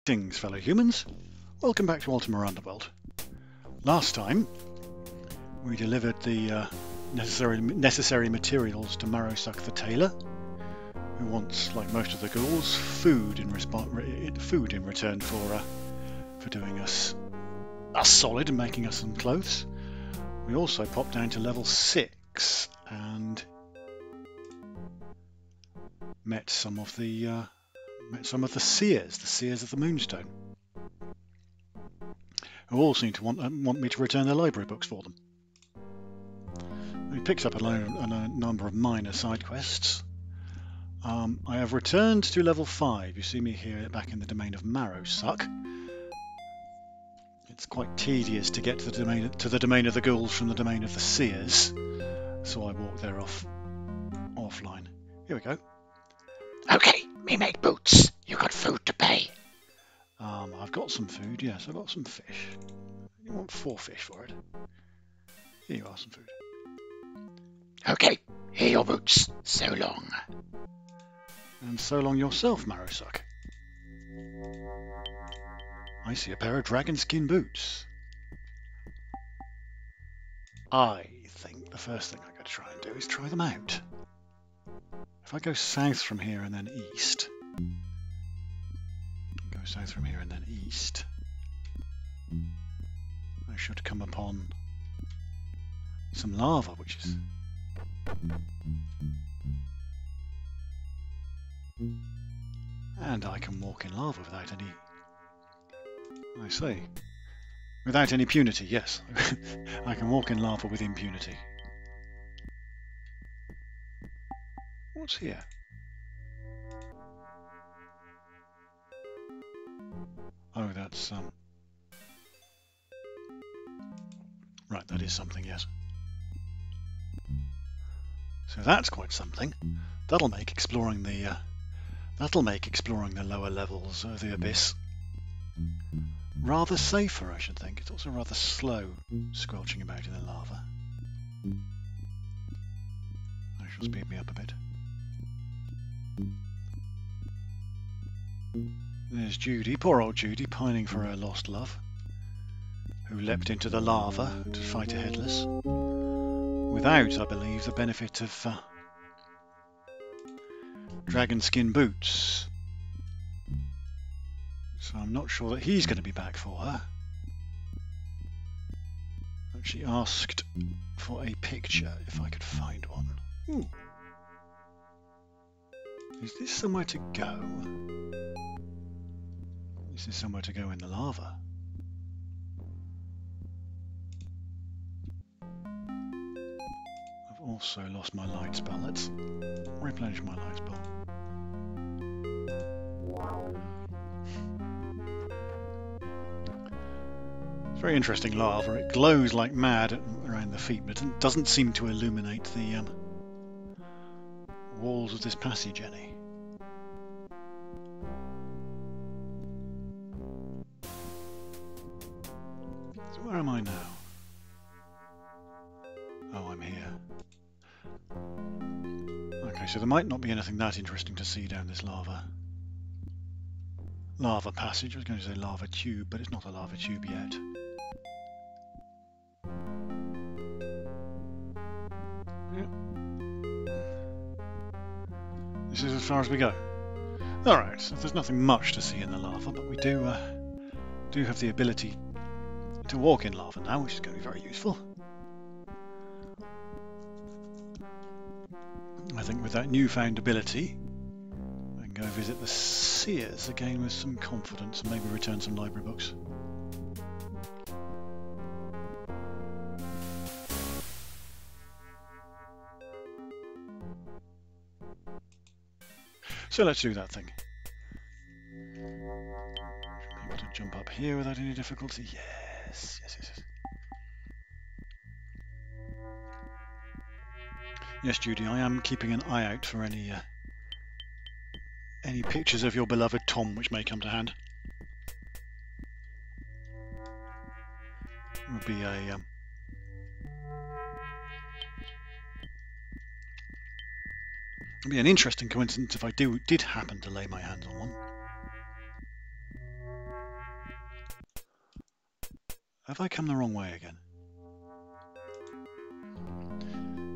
Greetings, fellow humans. Welcome back to Ultima Underworld. Last time, we delivered the necessary materials to Marrowsuck the tailor, who wants, like most of the ghouls, food in return for doing us solid and making us some clothes. We also popped down to level 6 and met some of the Seers of the Moonstone, who all seem to want me to return their library books for them. We picked up a number of minor side quests. I have returned to level 5. You see me here back in the domain of Marrowsuck. It's quite tedious to get to the domain of the ghouls from the domain of the Seers, so I walk there offline. Here we go. Okay, me make boots. You got food to pay. I've got some food, yes, I've got some fish. You want 4 fish for it? Here you are, some food. Okay, here your boots. So long. And so long yourself, Marrowsuck. I see a pair of dragon skin boots. I think the first thing I'm going to try and do is try them out. If I go south from here and then east, I should come upon some lava, which is... And I can walk in lava without any... without any punity, yes. I can walk in lava with impunity. What's here? Oh, that's right, that is something, yes. So that's quite something. That'll make exploring the lower levels of the abyss rather safer, I should think. It's also rather slow squelching about in the lava. That shall speed me up a bit. There's Judy, poor old Judy, pining for her lost love, who leapt into the lava to fight a headless, without, I believe, the benefit of dragon skin boots. So I'm not sure that he's going to be back for her. But she asked for a picture, if I could find one. Ooh. Is this somewhere to go? Is this somewhere to go in the lava? I've also lost my light spell. Let's replenish my light spell. It's very interesting lava. It glows like mad around the feet, but it doesn't seem to illuminate the walls of this passage any. So where am I now? Oh, I'm here. Okay, so there might not be anything that interesting to see down this lava passage. I was going to say lava tube, but it's not a lava tube yet. This is as far as we go. Alright, so there's nothing much to see in the lava, but we do have the ability to walk in lava now, which is going to be very useful. I think with that newfound ability, I can go visit the Seers again with some confidence and maybe return some library books. So let's do that thing. Should be able to jump up here without any difficulty. Yes. Yes, Judy, I am keeping an eye out for any pictures of your beloved Tom which may come to hand. It would be a it'd be an interesting coincidence if I did happen to lay my hands on one. Have I come the wrong way again?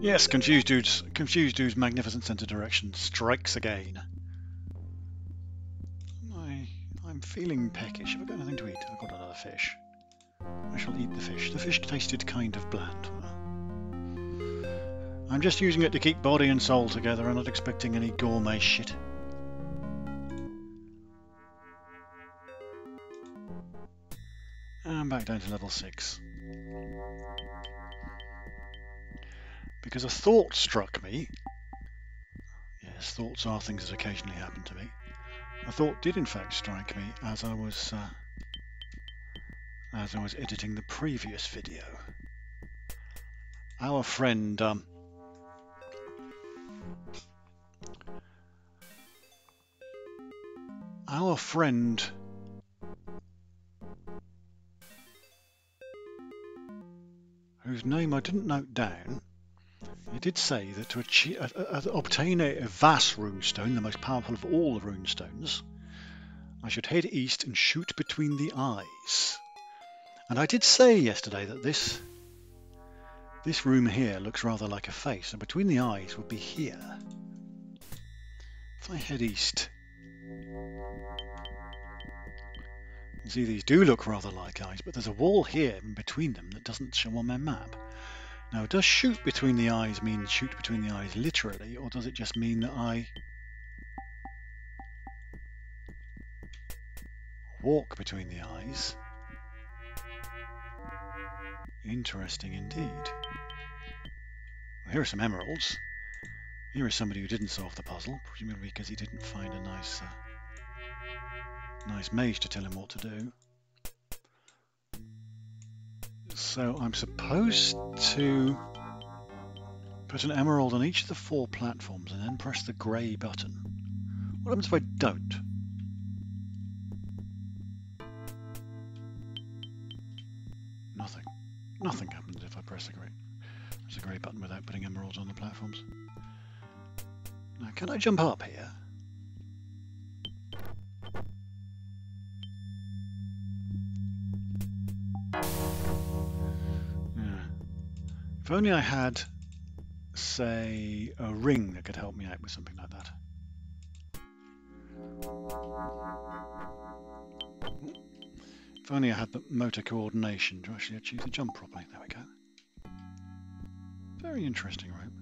Yes, confused dude's magnificent sense of direction strikes again. I'm feeling peckish. Have I got anything to eat? I've got another fish. I shall eat the fish. The fish tasted kind of bland. I'm just using it to keep body and soul together. I'm not expecting any gourmet shit. And back down to level 6. Because a thought struck me. Yes, thoughts are things that occasionally happen to me. A thought did in fact strike me as I was editing the previous video. Our friend whose name I didn't note down, he did say that to obtain a vast runestone, the most powerful of all the runestones, I should head east and shoot between the eyes. And I did say yesterday that this room here looks rather like a face, and between the eyes would be here. If I head east, you see these do look rather like eyes, but there's a wall here in between them that doesn't show on my map. Now, does shoot between the eyes mean shoot between the eyes literally, or does it just mean that I walk between the eyes? Interesting indeed. Well, here are some emeralds. Here is somebody who didn't solve the puzzle, presumably because he didn't find a nice mage to tell him what to do. So I'm supposed to put an emerald on each of the 4 platforms and then press the grey button. What happens if I don't? Nothing. Nothing happens if I press the grey button without putting emeralds on the platforms. Now, can I jump up here? Yeah. If only I had, say, a ring that could help me out with something like that. If only I had the motor coordination to actually achieve the jump properly. There we go. Very interesting room.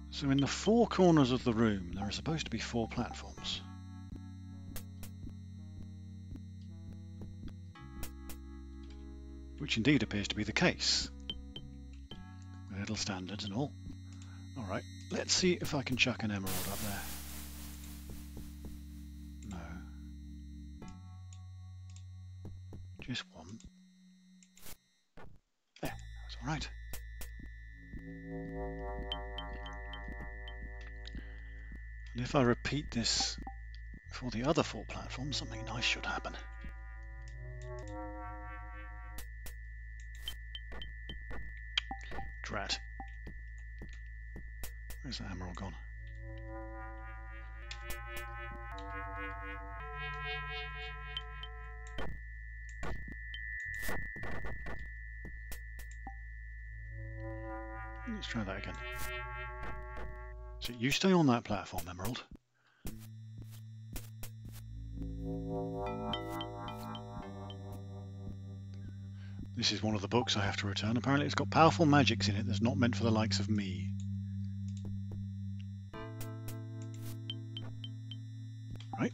So in the 4 corners of the room there are supposed to be 4 platforms. Which indeed appears to be the case. With little standards and all. Alright, let's see if I can chuck an emerald up there. No. Just one. There, that's alright. And if I repeat this for the other 4 platforms, something nice should happen. Drat. Where's that emerald gone? Let's try that again. So you stay on that platform, Emerald. This is one of the books I have to return. Apparently it's got powerful magics in it that's not meant for the likes of me. Right,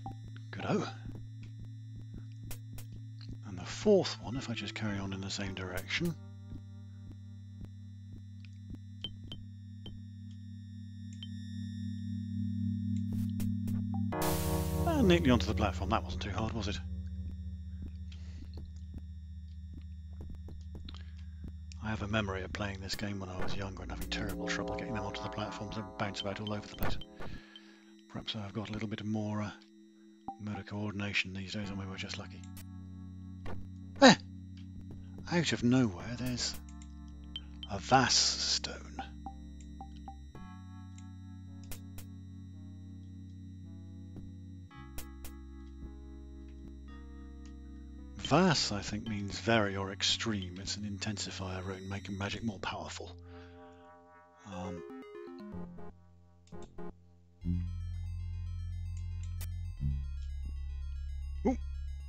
good-o. And the 4th one, if I just carry on in the same direction. And neatly onto the platform. That wasn't too hard, was it? I have a memory of playing this game when I was younger and having terrible trouble getting them onto the platforms. They bounce about all over the place. Perhaps I've got a little bit more motor coordination these days, and we were just lucky. There! Out of nowhere, there's a vast stone. Vas, I think, means very or extreme. It's an intensifier rune, making magic more powerful. Ooh,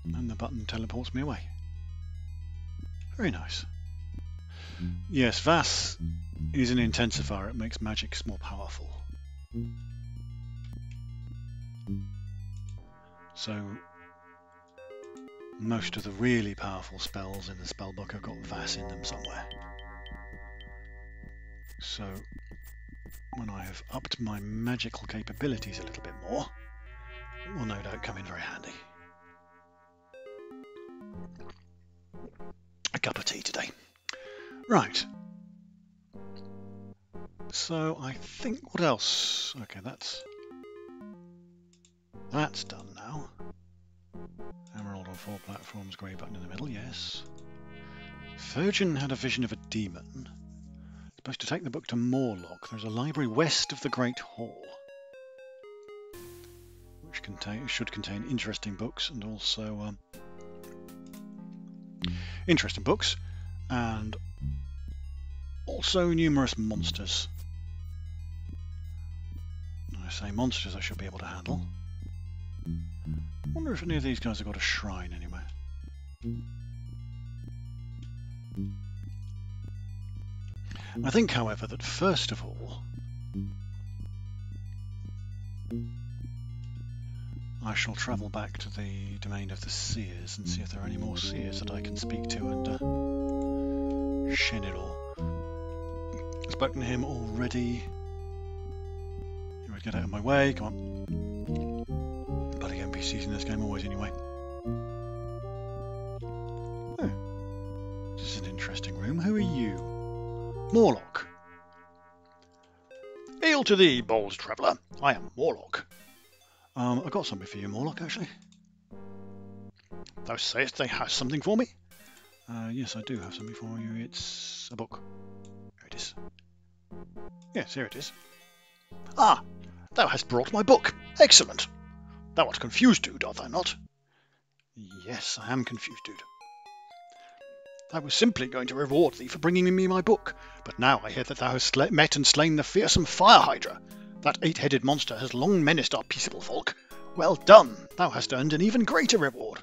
and the button teleports me away. Very nice. Yes, Vas is an intensifier. It makes magic more powerful. So most of the really powerful spells in the spellbook have got Vas in them somewhere. So when I have upped my magical capabilities a little bit more, it will no doubt come in very handy. A cup of tea today. Right. So I think, what else? Okay, that's done now. Emerald on 4 platforms, grey button in the middle, yes. Virgin had a vision of a demon. Supposed to take the book to Morlock. There's a library west of the Great Hall, which should contain interesting books and also interesting books and also numerous monsters. When I say monsters, I should be able to handle. I wonder if any of these guys have got a shrine anywhere. I think, however, that first of all, I shall travel back to the domain of the Seers and see if there are any more Seers that I can speak to and Shenilor. I've spoken to him already. You would get out of my way, come on. Bloody NPCs in this game always anyway. Oh, this is an interesting room. Who are you? Morlock. Hail to thee, bold traveller. I am Morlock. I've got something for you, Morlock, actually. Thou sayest thou hast something for me? Yes, I do have something for you. It's a book. Here it is. Yes, here it is. Ah, thou hast brought my book. Excellent. Thou art confused, dude, art thou not? Yes, I am confused, dude. I was simply going to reward thee for bringing me my book, but now I hear that thou hast met and slain the fearsome fire hydra. That 8-headed monster has long menaced our peaceable folk. Well done, thou hast earned an even greater reward.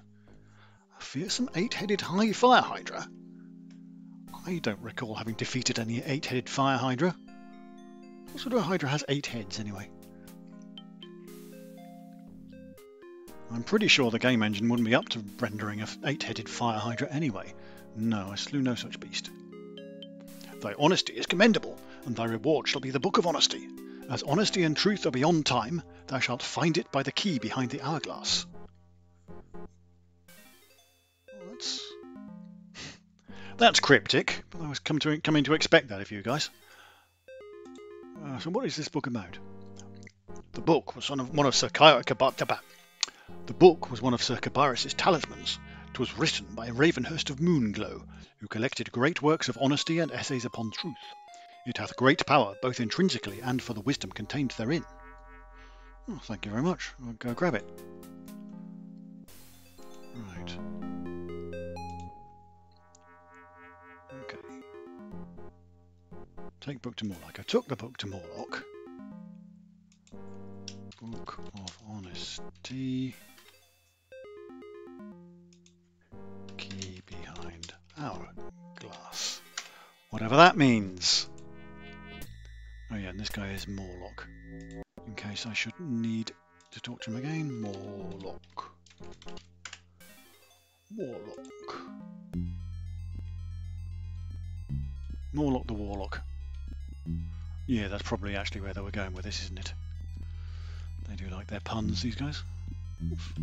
A fearsome 8-headed fire hydra? I don't recall having defeated any 8-headed fire hydra. What sort of hydra has 8 heads, anyway? I'm pretty sure the game engine wouldn't be up to rendering a 8-headed fire hydra anyway. No, I slew no such beast. Thy honesty is commendable, and thy reward shall be the Book of Honesty. As honesty and truth are beyond time, thou shalt find it by the key behind the hourglass. Well, that's cryptic, but I was coming to expect that of you guys. So what is this book about? The book was one of Sir Kabir's talismans. It was written by Ravenhurst of Moonglow, who collected great works of honesty and essays upon truth. It hath great power, both intrinsically and for the wisdom contained therein. Oh, thank you very much. I'll go grab it. Right. Okay. Take book to Morlock. I took the book to Morlock. Book of Honesty. Key behind hourglass. Whatever that means. Oh yeah, and this guy is Morlock. In case I should need to talk to him again. Morlock. Warlock. Morlock the Warlock. Yeah, that's probably actually where they were going with this, isn't it? They do like their puns, these guys. Oof.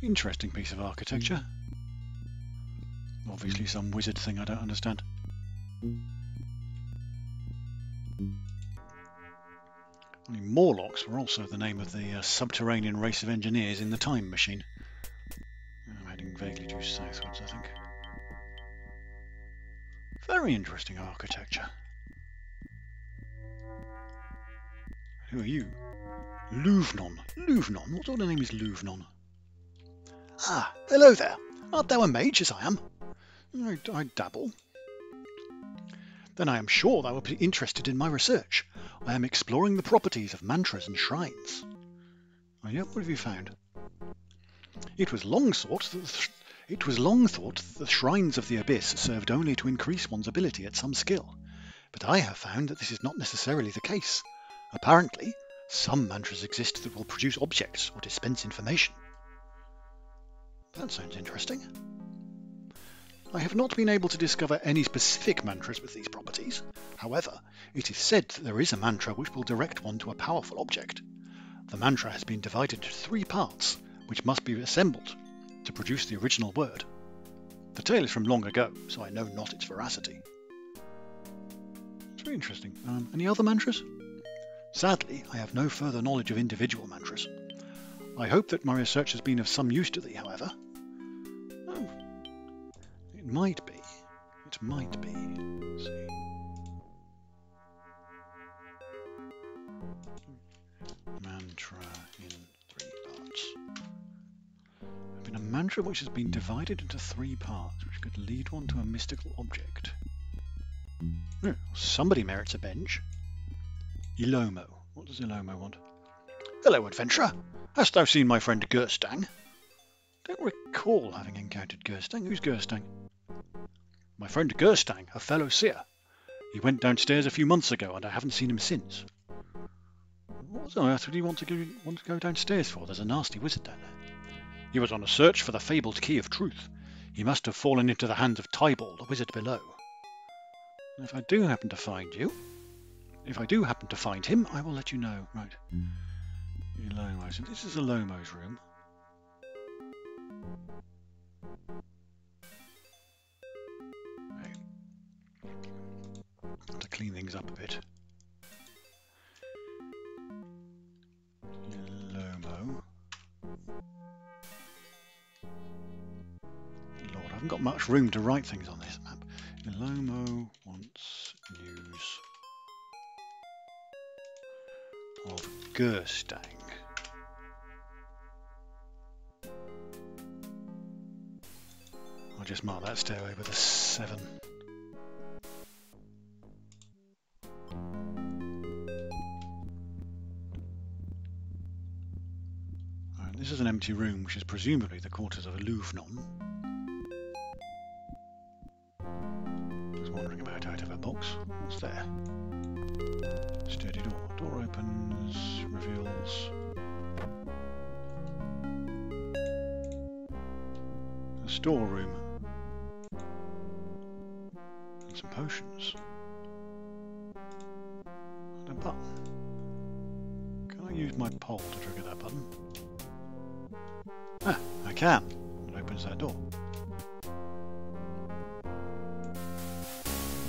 Interesting piece of architecture. Obviously some wizard thing I don't understand. I mean, Morlocks were also the name of the subterranean race of engineers in the Time Machine. I'm heading vaguely due southwards, I think. Very interesting architecture. Who are you? Louvnon. Louvnon? What sort of name is Louvnon? Ah, hello there. Art thou a mage, as I am? I dabble. Then I am sure thou wilt be interested in my research. I am exploring the properties of mantras and shrines. Oh, yeah, what have you found? It was long thought that the shrines of the abyss served only to increase one's ability at some skill. But I have found that this is not necessarily the case. Apparently, some mantras exist that will produce objects or dispense information. That sounds interesting. I have not been able to discover any specific mantras with these properties. However, it is said that there is a mantra which will direct one to a powerful object. The mantra has been divided into 3 parts, which must be assembled to produce the original word. The tale is from long ago, so I know not its veracity. It's very interesting. Any other mantras? Sadly, I have no further knowledge of individual mantras. I hope that my research has been of some use to thee, however. Oh, it might be. It might be. Let's see. Mantra in 3 parts. There's been a mantra which has been divided into 3 parts, which could lead one to a mystical object. Somebody merits a bench. Ilomo. What does Ilomo want? Hello, adventurer. Hast thou seen my friend Gerstang? Don't recall having encountered Gerstang. Who's Gerstang? My friend Gerstang, a fellow seer. He went downstairs a few months ago, and I haven't seen him since. What on earth would he want to go downstairs for? There's a nasty wizard down there. He was on a search for the fabled key of truth. He must have fallen into the hands of Tybalt, the wizard below. And if I do happen to find him, I will let you know. Right. Ilomo. So this is Ilomo's room. Right. Have to clean things up a bit. Ilomo. Lord, I haven't got much room to write things on this map. Ilomo wants news of Gerstang. I'll just mark that stairway with a 7. Right, this is an empty room, which is presumably the quarters of a Louvnon. Just wandering about out of a box. What's there? Sturdy door. Door opens, reveals a storeroom and some potions. And a button. Can I use my pole to trigger that button? Ah, I can. It opens that door.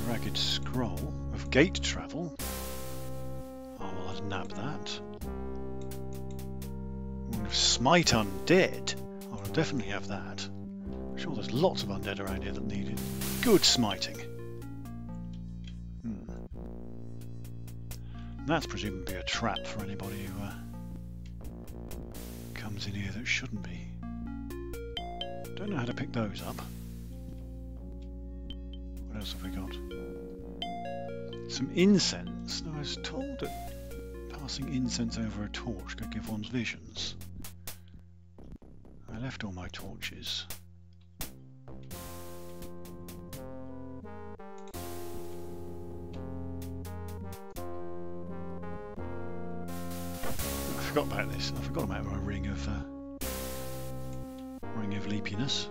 Ragged scroll of gate travel. I'll nab that. Smite undead. I'll definitely have that. I'm sure there's lots of undead around here that need it. Good smiting. That's presumably a trap for anybody who comes in here that shouldn't be. Don't know how to pick those up. What else have we got? Some incense. Now I was told that passing incense over a torch could give one's visions. I left all my torches. I forgot about this. I forgot about my ring of leapiness.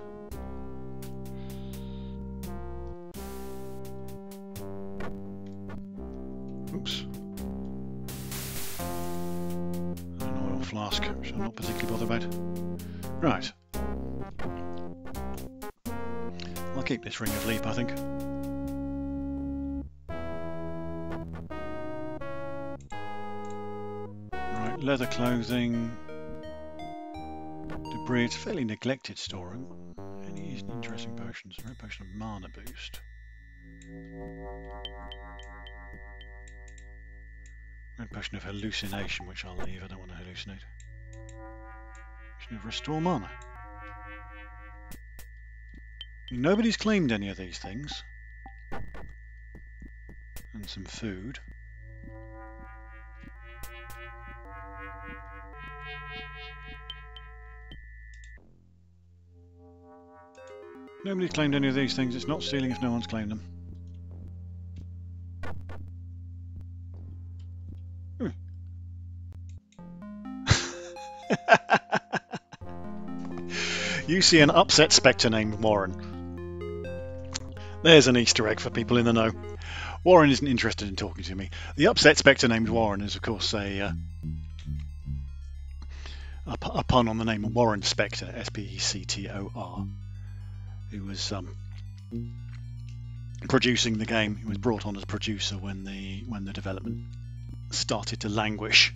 Oops. An oil flask, which I'm not particularly bothered about. Right. I'll keep this ring of leap, I think. Right, leather clothing. Debris. It's a fairly neglected storeroom. Any interesting potions? Rare potion of mana boost. Red potion of hallucination, which I'll leave. I don't want to hallucinate. Potion of restore mana. Nobody's claimed any of these things. And some food. Nobody's claimed any of these things. It's not stealing if no one's claimed them. You see an upset spectre named Warren. There's an Easter egg for people in the know. Warren isn't interested in talking to me. The upset spectre named Warren is, of course, a pun on the name of Warren Spector, S-P-E-C-T-O-R, who was producing the game. He was brought on as producer when the development started to languish,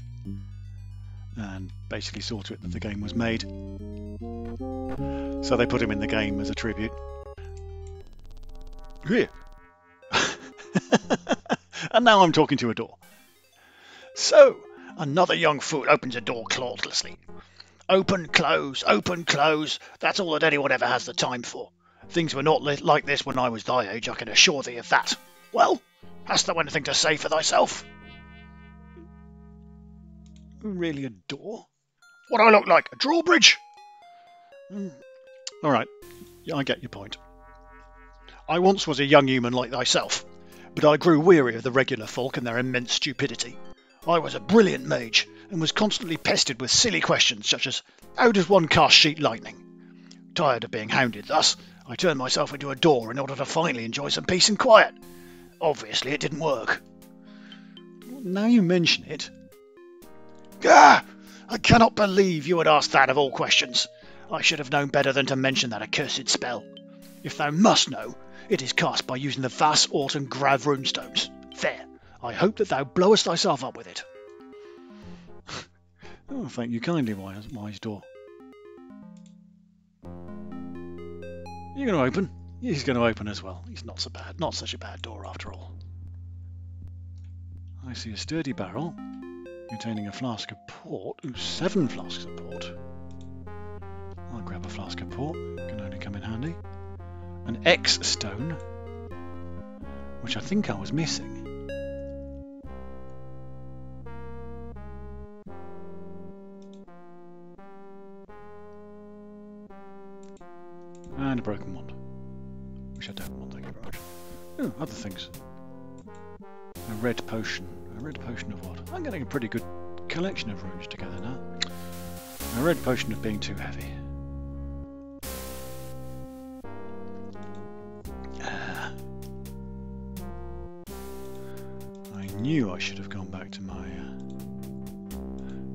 and basically saw to it that the game was made. So they put him in the game as a tribute. Here. And now I'm talking to a door. So, another young fool opens a door clauselessly. Open, close, that's all that anyone ever has the time for. Things were not like this when I was thy age, I can assure thee of that. Well, hast thou anything to say for thyself? Really a door? What do I look like, a drawbridge? All right, yeah, I get your point. I once was a young human like thyself, but I grew weary of the regular folk and their immense stupidity. I was a brilliant mage, and was constantly pestered with silly questions such as, how does one cast sheet lightning? Tired of being hounded thus, I turned myself into a door in order to finally enjoy some peace and quiet. Obviously it didn't work. Now you mention it. Ah! I cannot believe you would ask that of all questions. I should have known better than to mention that accursed spell. If thou must know, it is cast by using the Vas, Ort and Grav runestones. There, I hope that thou blowest thyself up with it. Oh, thank you kindly, wise door. You're going to open? He's going to open as well. He's not so bad. Not such a bad door after all. I see a sturdy barrel containing a flask of port. Ooh, 7 flasks of port. I'll grab a flask of port. It can only come in handy. An X stone, which I think I was missing. And a broken wand, which I don't want, thank you very much. Oh, other things. A red potion. A red potion of what? I'm getting a pretty good collection of runes together now. A red potion of being too heavy. I knew I should have gone back to my...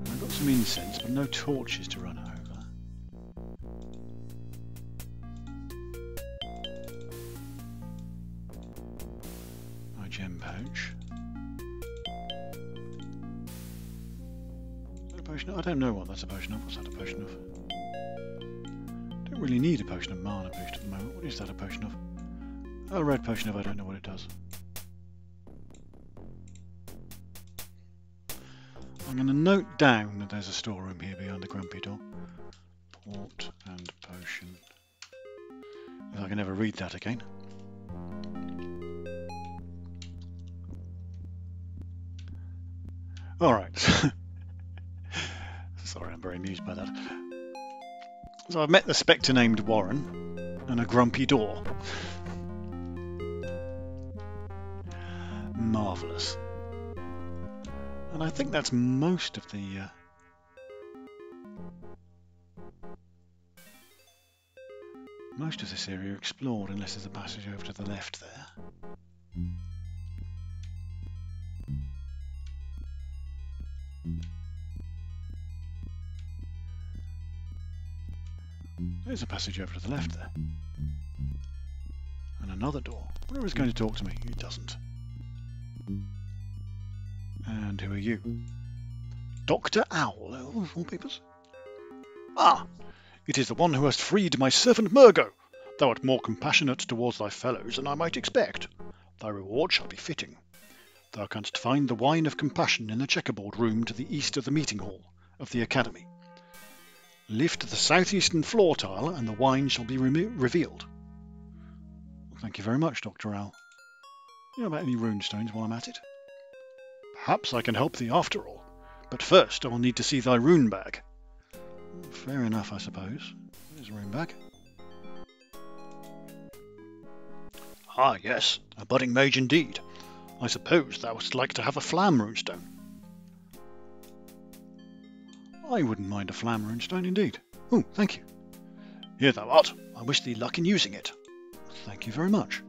I've got some incense, but no torches to run over. My gem pouch. Is that a potion of? I don't know what that's a potion of. What's that a potion of? Don't really need a potion of mana boost at the moment. What is that a potion of? Oh, a red potion of, I don't know what it does. I'm going to note down that there's a storeroom here behind the grumpy door. Port and potion. If I can ever read that again. Alright. Sorry, I'm very amused by that. So I've met the spectre named Warren and a grumpy door. Marvellous. And I think that's most of the... most of this area explored, unless there's a passage over to the left there. There's a passage over to the left there. And another door. Whoever's going to talk to me, it doesn't. And who are you? Dr. Owl, of all peoples? Ah, it is the one who hast freed my servant Murgo. Thou art more compassionate towards thy fellows than I might expect. Thy reward shall be fitting. Thou canst find the wine of compassion in the checkerboard room to the east of the meeting hall of the academy. Lift the southeastern floor tile and the wine shall be revealed. Thank you very much, Dr. Owl. You know about any runestones while I'm at it? Perhaps I can help thee after all. But first I will need to see thy rune bag. Fair enough, I suppose. There's a rune bag. Ah, yes, a budding mage indeed. I suppose thou wouldst like to have a flam runestone. I wouldn't mind a flam runestone indeed. Oh, thank you. Here thou art. I wish thee luck in using it. Thank you very much.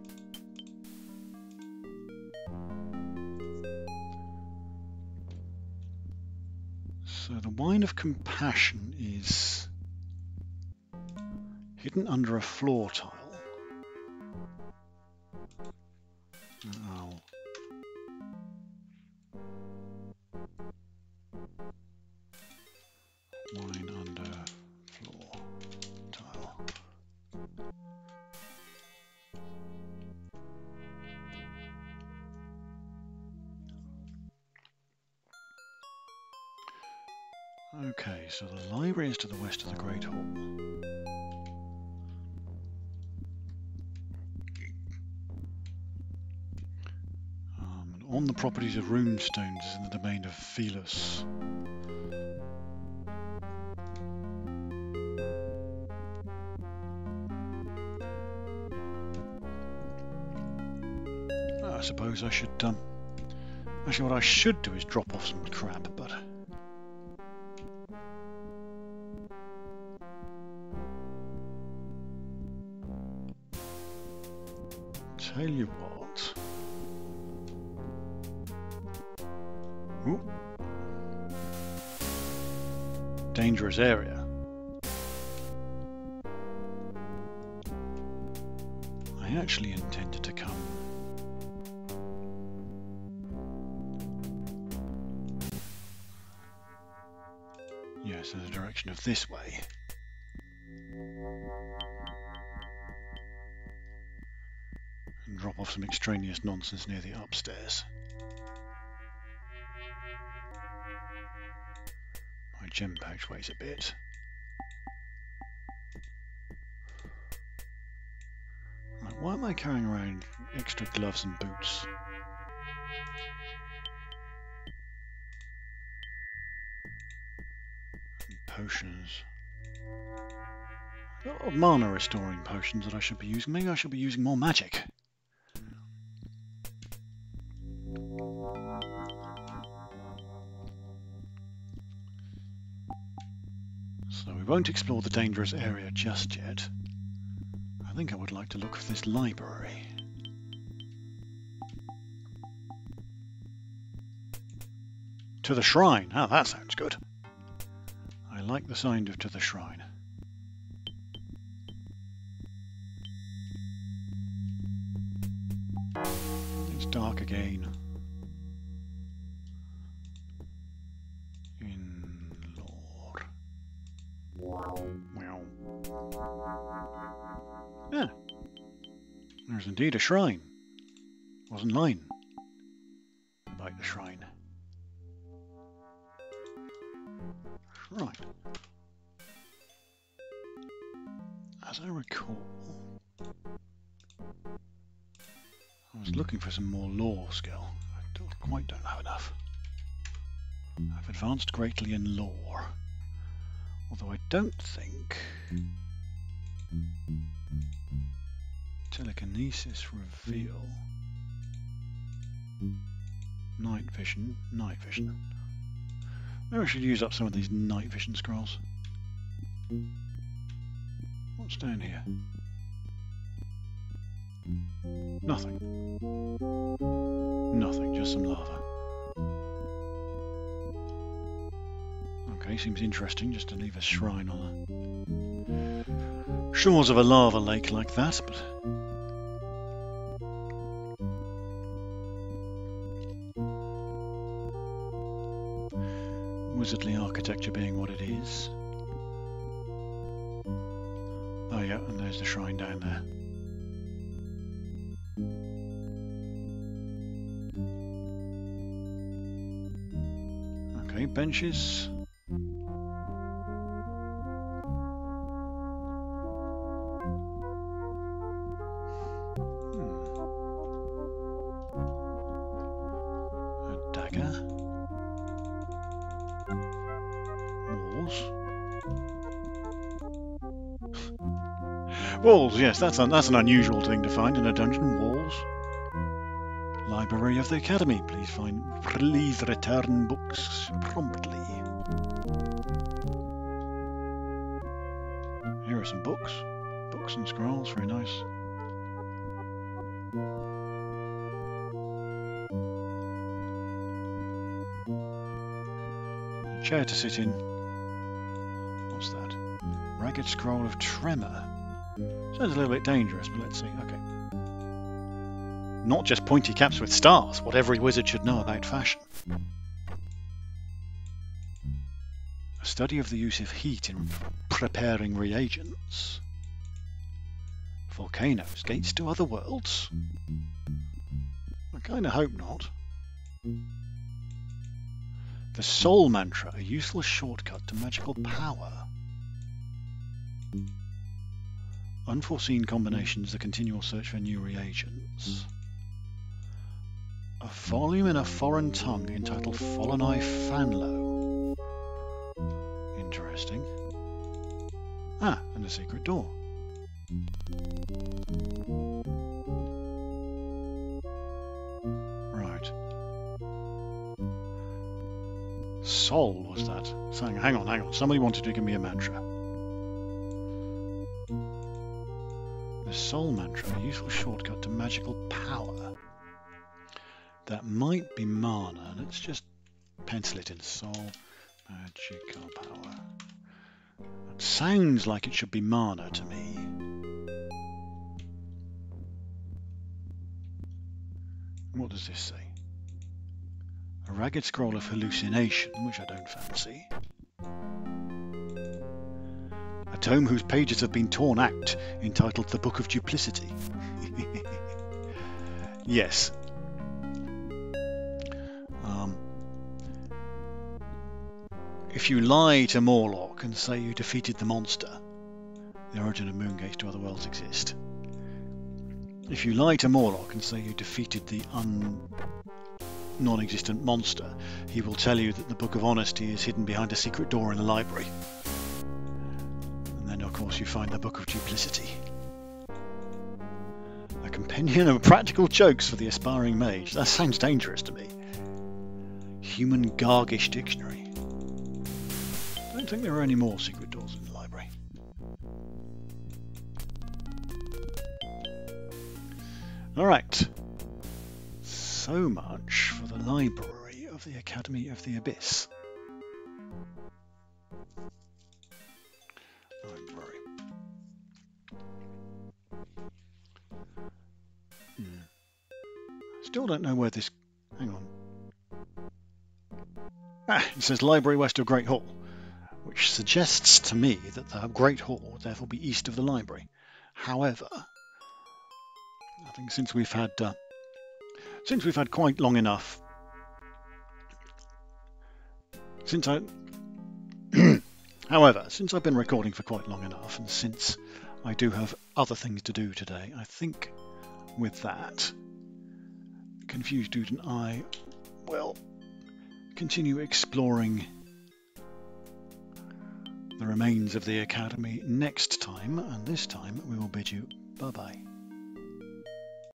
So the wine of compassion is hidden under a floor tile. Oh. Wine under floor tile. Okay, so the library is to the west of the Great Hall. On the properties of runestones is in the domain of Felis. I suppose I should, actually what I should do is drop off some crap, but... Tell you what... Ooh. Dangerous area. I actually intended to come yes, in the direction of this way. And drop off some extraneous nonsense near the upstairs. My gem pouch weighs a bit. Right, why am I carrying around extra gloves and boots? And potions. A lot of mana restoring potions that I should be using. Maybe I should be using more magic. So we won't explore the dangerous area just yet. I think I would like to look for this library. To the shrine. Ah, that sounds good. I like the sound of to the shrine. It's dark again. Yeah, there's indeed a shrine. Wasn't lying about the shrine. Right. As I recall, I was looking for some more lore skill. I don't have enough. I've advanced greatly in lore. Although I don't think telekinesis reveal, night vision. Maybe I should use up some of these night vision scrolls. What's down here? Nothing. Nothing, just some lava. Okay, seems interesting just to leave a shrine on the shores of a lava lake like that, but wizardly architecture being what it is. Oh yeah, and there's the shrine down there. Okay, benches. walls. Walls, yes, that's an unusual thing to find in a dungeon. Walls. Library of the Academy. Please return books promptly. Here are some books. Books and scrolls, very nice. A chair to sit in. What's that? Ragged Scroll of Tremor. Sounds a little bit dangerous, but let's see. Okay. Not just pointy caps with stars, what every wizard should know about fashion. A study of the use of heat in preparing reagents. Volcanoes, gates to other worlds. I kind of hope not. The Soul Mantra, a useful shortcut to magical power. Unforeseen combinations, a continual search for new reagents. A volume in a foreign tongue entitled Folonai Fanlo. Interesting. Ah, and a secret door. Right. Sol was that? Saying, hang on. Somebody wanted to give me a mantra. The Soul Mantra, a useful shortcut to magical power. That might be mana. Let's just pencil it in. Soul magical power. That sounds like it should be mana to me. What does this say? A ragged scroll of hallucination, which I don't fancy. A tome whose pages have been torn out, entitled The Book of Duplicity. Yes. If you lie to Morlock and say you defeated the monster, the origin of moongates to other worlds exist. If you lie to Morlock and say you defeated the non-existent monster, he will tell you that the Book of Honesty is hidden behind a secret door in the library. And then, of course, you find the Book of Duplicity. A compendium of practical jokes for the aspiring mage. That sounds dangerous to me. Human Gargish Dictionary. I don't think there are any more secret doors in the library. Alright. So much for the library of the Academy of the Abyss. Library. Still don't know where this... Hang on. Ah, it says Library west of Great Hall, which suggests to me that the Great Hall would therefore be east of the library. However, I think since we've had quite long enough, however, since I've been recording for quite long enough, and since I do have other things to do today, I think with that, Confused Dude and I will continue exploring the remains of the Academy next time, and this time we will bid you bye-bye.